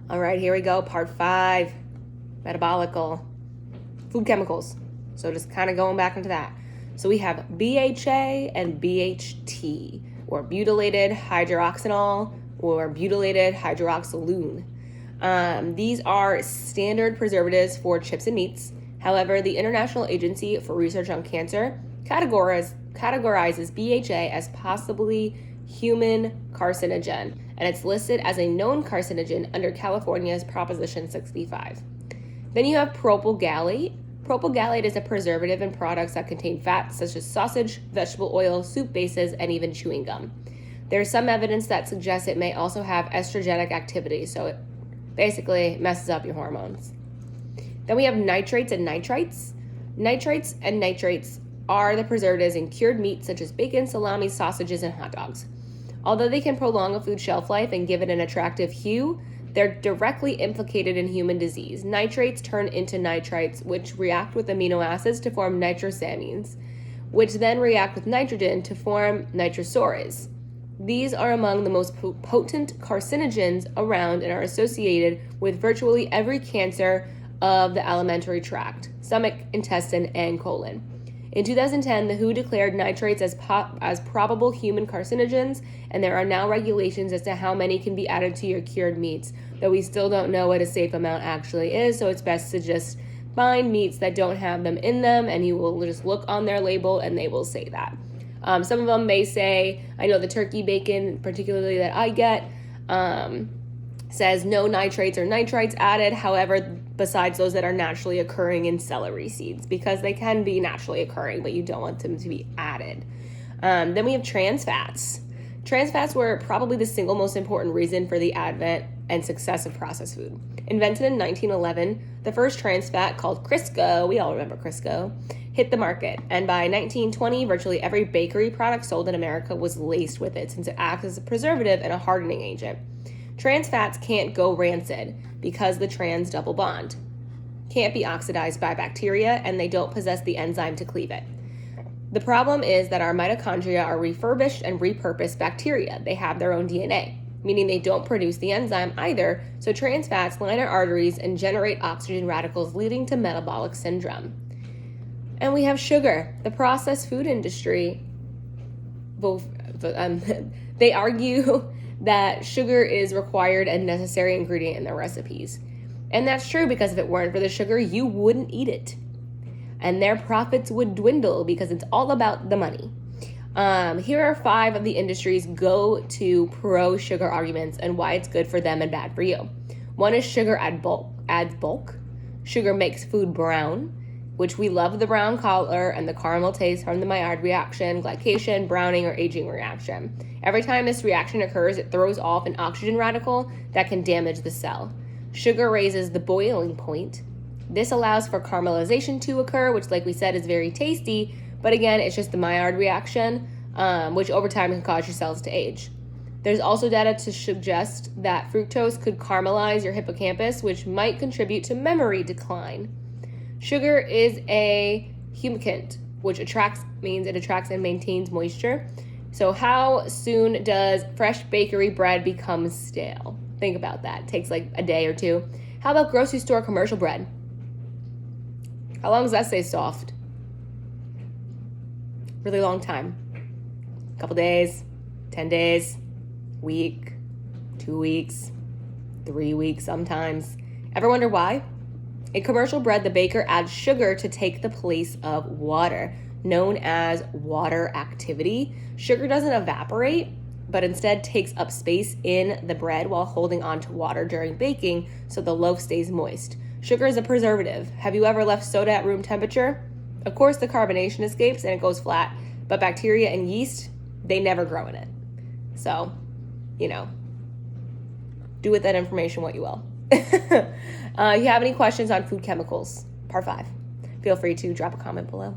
All right, here we go. Part 5, metabolical, food chemicals. So just kind of going back into that. So we have BHA and BHT, or butylated hydroxynol, or butylated hydroxylone. These are standard preservatives for chips and meats. However, the International Agency for Research on Cancer categorizes BHA as possibly human carcinogen, and it's listed as a known carcinogen under California's Proposition 65. Then you have propylgallate. Propylgallate is a preservative in products that contain fats such as sausage, vegetable oil, soup bases, and even chewing gum. There's some evidence that suggests it may also have estrogenic activity, so it basically messes up your hormones. Then we have nitrates and nitrites. Nitrates and nitrates are the preservatives in cured meats such as bacon, salami, sausages, and hot dogs. Although they can prolong a food shelf life and give it an attractive hue, they're directly implicated in human disease. Nitrates turn into nitrites, which react with amino acids to form nitrosamines, which then react with nitrogen to form nitrosaurines. These are among the most potent carcinogens around and are associated with virtually every cancer of the alimentary tract, stomach, intestine, and colon. In 2010, the WHO declared nitrates as probable human carcinogens, and there are now regulations as to how many can be added to your cured meats, though we still don't know what a safe amount actually is, so it's best to just find meats that don't have them in them, and you will just look on their label and they will say that. Some of them may say, I know the turkey bacon, particularly that I get, says no nitrates or nitrites added, however, besides those that are naturally occurring in celery seeds, because they can be naturally occurring, but you don't want them to be added. Then we have trans fats. Trans fats were probably the single most important reason for the advent and success of processed food. Invented in 1911, the first trans fat, called Crisco, we all remember Crisco, hit the market, and by 1920, virtually every bakery product sold in America was laced with it, since it acts as a preservative and a hardening agent. Trans fats can't go rancid because the trans double bond can't be oxidized by bacteria, and they don't possess the enzyme to cleave it. The problem is that our mitochondria are refurbished and repurposed bacteria. They have their own DNA, meaning they don't produce the enzyme either, so trans fats line our arteries and generate oxygen radicals, leading to metabolic syndrome. And we have sugar. The processed food industry, they argue that sugar is required and necessary ingredient in their recipes. And that's true, because if it weren't for the sugar, you wouldn't eat it. And their profits would dwindle because it's all about the money. Here are 5 of the industry's go-to pro-sugar arguments and why it's good for them and bad for you. 1 is sugar adds bulk. Sugar makes food brown, which we love the brown color and the caramel taste from the Maillard reaction, glycation, browning, or aging reaction. Every time this reaction occurs, it throws off an oxygen radical that can damage the cell. Sugar raises the boiling point. This allows for caramelization to occur, which, like we said, is very tasty, but again, it's just the Maillard reaction, which over time can cause your cells to age. There's also data to suggest that fructose could caramelize your hippocampus, which might contribute to memory decline. Sugar is a humectant, which means it attracts and maintains moisture. So how soon does fresh bakery bread become stale? Think about that. It takes like a day or 2. How about grocery store commercial bread? How long does that stay soft? Really long time. A couple days, 10 days, week, 2 weeks, 3 weeks sometimes. Ever wonder why? In commercial bread, the baker adds sugar to take the place of water, known as water activity. Sugar doesn't evaporate, but instead takes up space in the bread while holding on to water during baking, so the loaf stays moist. Sugar is a preservative. Have you ever left soda at room temperature? Of course, the carbonation escapes and it goes flat, but bacteria and yeast, they never grow in it. So, do with that information what you will. If you have any questions on food chemicals, part 5, feel free to drop a comment below.